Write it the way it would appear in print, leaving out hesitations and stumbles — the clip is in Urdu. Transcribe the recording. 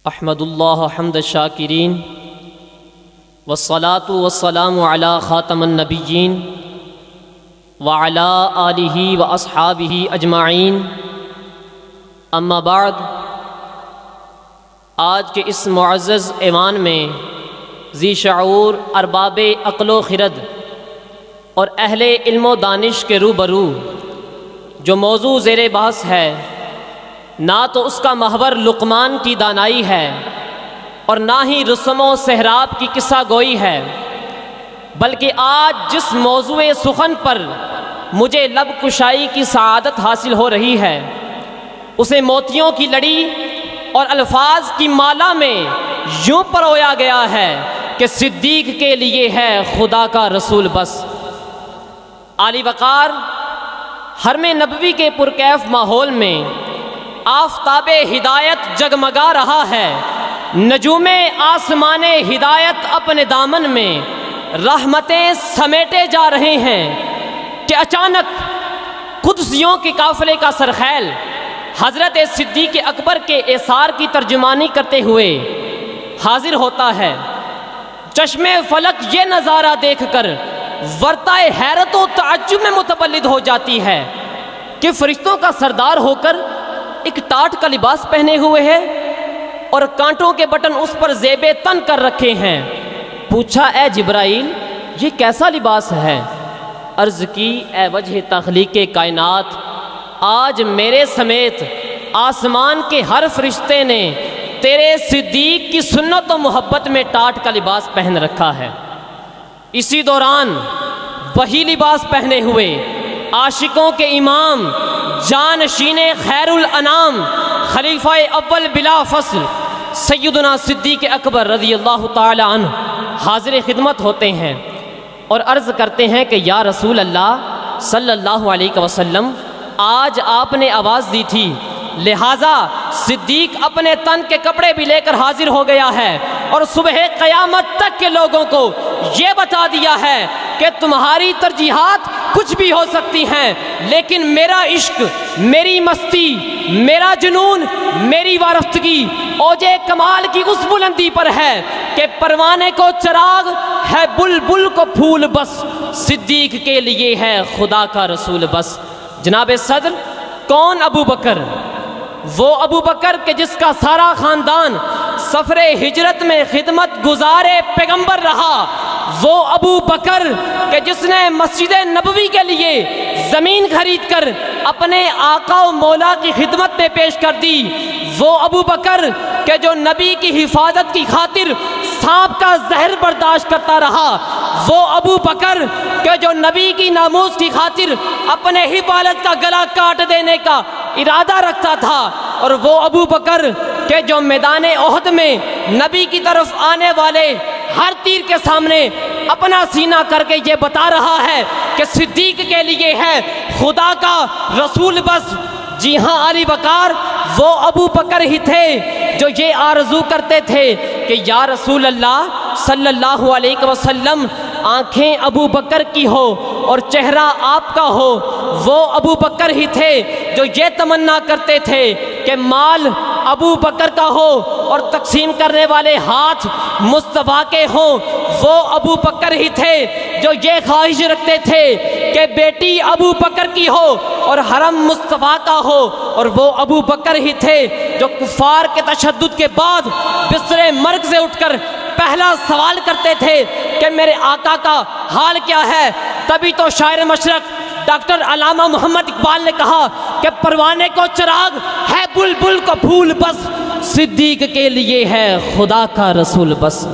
احمد اللہ حمد الشاکرین والصلاة والسلام علی خاتم النبیین وعلی آلہ واصحابہ اجمعین، اما بعد۔ آج کے اس معزز ایوان میں ذی شعور ارباب عقل و خرد اور اہل علم و دانش کے روبرو جو موضوع زیر بحث ہے، نہ تو اس کا محور لقمان کی دانائی ہے اور نہ ہی رسم و سہراب کی قصہ گوئی ہے، بلکہ آج جس موضوع سخن پر مجھے لب کشائی کی سعادت حاصل ہو رہی ہے، اسے موتیوں کی لڑی اور الفاظ کی مالا میں یوں پرویا گیا ہے کہ صدیق کے لیے ہے خدا کا رسول بس۔ عالی وقار حرم نبوی کے پرکیف ماحول میں آفتاب ہدایت جگمگا رہا ہے، نجوم آسمان ہدایت اپنے دامن میں رحمتیں سمیٹے جا رہے ہیں کہ اچانک قدسیوں کے قافلے کا سرخیل حضرت صدیق اکبر کے ایثار کی ترجمانی کرتے ہوئے حاضر ہوتا ہے۔ چشم فلک یہ نظارہ دیکھ کر ورطۂ حیرت و تعجب میں متولد ہو جاتی ہے کہ فرشتوں کا سردار ہو کر ایک ٹاٹ کا لباس پہنے ہوئے ہے اور کانٹوں کے بٹن اس پر زیب تن کر رکھے ہیں۔ پوچھا، اے جبرائیل، یہ کیسا لباس ہے؟ عرض کی، اے وجہ تخلیق کائنات، آج میرے سمیت آسمان کے ہر فرشتے نے تیرے صدیق کی سنت و محبت میں ٹاٹ کا لباس پہن رکھا ہے۔ اسی دوران وہی لباس پہنے ہوئے عاشقوں کے امام، جانشین خیر الانام، خلیفہ اول بلا فصل سیدنا صدیق اکبر رضی اللہ تعالی عنہ حاضر خدمت ہوتے ہیں اور عرض کرتے ہیں کہ یا رسول اللہ صلی اللہ علیہ وسلم، آج آپ نے آواز دی تھی، لہٰذا صدیق اپنے تن کے کپڑے بھی لے کر حاضر ہو گیا ہے اور صبح قیامت تک کے لوگوں کو یہ بتا دیا ہے کہ تمہاری ترجیحات کچھ بھی ہو سکتی ہیں، لیکن میرا عشق، میری مستی، میرا جنون، میری وارفتگی اوج کمال کی اس بلندی پر ہے کہ پروانے کو چراغ ہے، بلبل کو پھول بس، صدیق کے لیے ہے خدا کا رسول بس۔ جناب صدر، کون ابو بکر؟ وہ ابو بکر کہ جس کا سارا خاندان سفر ہجرت میں خدمت گزار پیغمبر رہا، وہ ابو بکر کہ جس نے مسجد نبوی کے لیے زمین خرید کر اپنے آقا و مولا کی خدمت میں پیش کر دی، وہ ابو بکر کہ جو نبی کی حفاظت کی خاطر سانپ کا زہر برداشت کرتا رہا، وہ ابو بکر کہ جو نبی کی ناموس کی خاطر اپنے ہی والد کا گلا کاٹ دینے کا ارادہ رکھتا تھا، اور وہ ابو بکر کہ جو میدان احد میں نبی کی طرف آنے والے ہر تیر کے سامنے اپنا سینہ کر کے یہ بتا رہا ہے کہ صدیق کے لیے ہے خدا کا رسول بس۔ جی ہاں علی وقار، وہ ابو بکر ہی تھے جو یہ آرزو کرتے تھے کہ یا رسول اللہ صلی اللہ علیہ وسلم، آنکھیں ابو بکر کی ہو اور چہرہ آپ کا ہو۔ وہ ابو بکر ہی تھے جو یہ تمنا کرتے تھے کہ مال ابو بکر کا ہو اور تقسیم کرنے والے ہاتھ مصطفیٰ کے ہوں۔ وہ ابو بکر ہی تھے جو یہ خواہش رکھتے تھے کہ بیٹی ابو بکر کی ہو اور حرم مصطفیٰ کا ہو، اور وہ ابو بکر ہی تھے جو کفار کے تشدد کے بعد بستر مرگ سے اٹھ کر پہلا سوال کرتے تھے کہ میرے آقا کا حال کیا ہے۔ تبھی تو شاعر مشرق ڈاکٹر علامہ محمد اقبال نے کہا کہ پروانے کو چراغ ہے، بلبل کو پھول بس، صدیق کے لیے ہے خدا کا رسول بس۔